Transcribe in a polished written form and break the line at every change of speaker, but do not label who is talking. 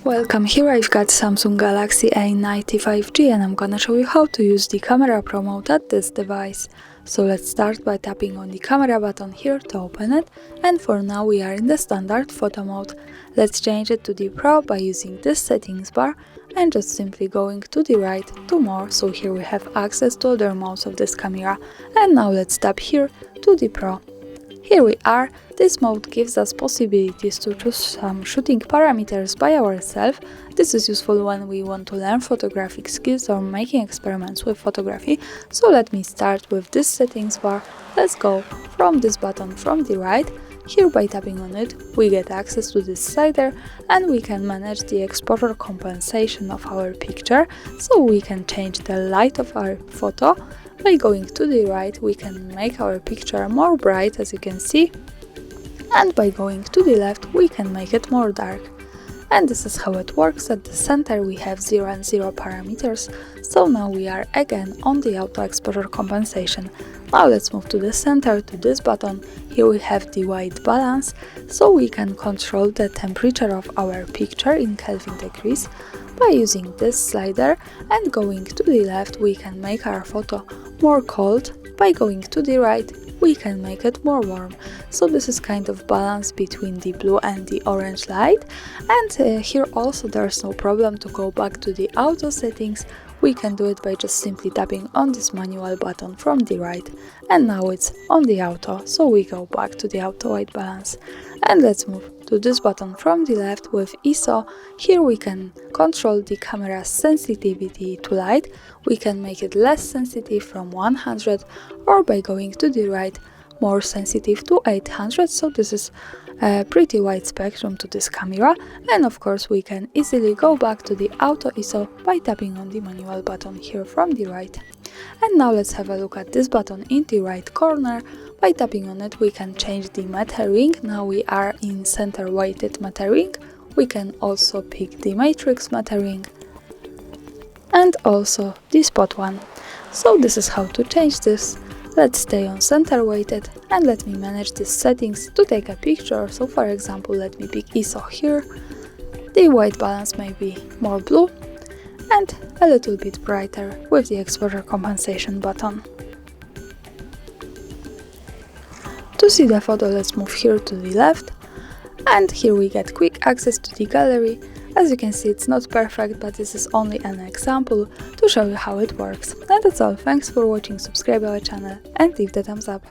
Welcome, here I've got Samsung Galaxy A90 5G and I'm gonna show you how to use the camera pro mode at this device. So let's start by tapping on the camera button here to open it, and for now we are in the standard photo mode. Let's change it to the pro by using this settings bar and just simply going to the right to more, so here we have access to other modes of this camera. And now let's tap here to the pro. Here we are. This mode gives us possibilities to choose some shooting parameters by ourselves. This is useful when we want to learn photographic skills or making experiments with photography. So let me start with this settings bar. Let's go from this button from the right. Here by tapping on it, we get access to this slider and we can manage the exposure compensation of our picture, so we can change the light of our photo. By going to the right, we can make our picture more bright, as you can see, and by going to the left, we can make it more dark. And this is how it works. At the center we have 0 and 0 parameters, so now we are again on the auto exposure compensation. Now let's move to the center, to this button. Here we have the white balance, so we can control the temperature of our picture in Kelvin degrees. By using this slider and going to the left, we can make our photo more cold. By going to the right, we can make it more warm. So this is kind of balance between the blue and the orange light. And here also there's no problem to go back to the auto settings. We can do it by just simply tapping on this manual button from the right, and now it's on the auto, so we go back to the auto white balance. And let's move to this button from the left with ISO. Here we can control the camera's sensitivity to light. We can make it less sensitive from 100, or by going to the right, more sensitive to 800, so this is a pretty wide spectrum to this camera. And of course we can easily go back to the auto ISO by tapping on the manual button here from the right. And now let's have a look at this button in the right corner. By tapping on it, we can change the metering. Now we are in center weighted metering. We can also pick the matrix metering and also the spot one. So this is how to change this. Let's stay on center weighted and let me manage these settings to take a picture. So for example, let me pick ISO here. The white balance may be more blue and a little bit brighter with the exposure compensation button. To see the photo, let's move here to the left, and here we get quick access to the gallery. As you can see, it's not perfect, but this is only an example to show you how it works. And that's all. Thanks for watching, subscribe our channel and leave the thumbs up.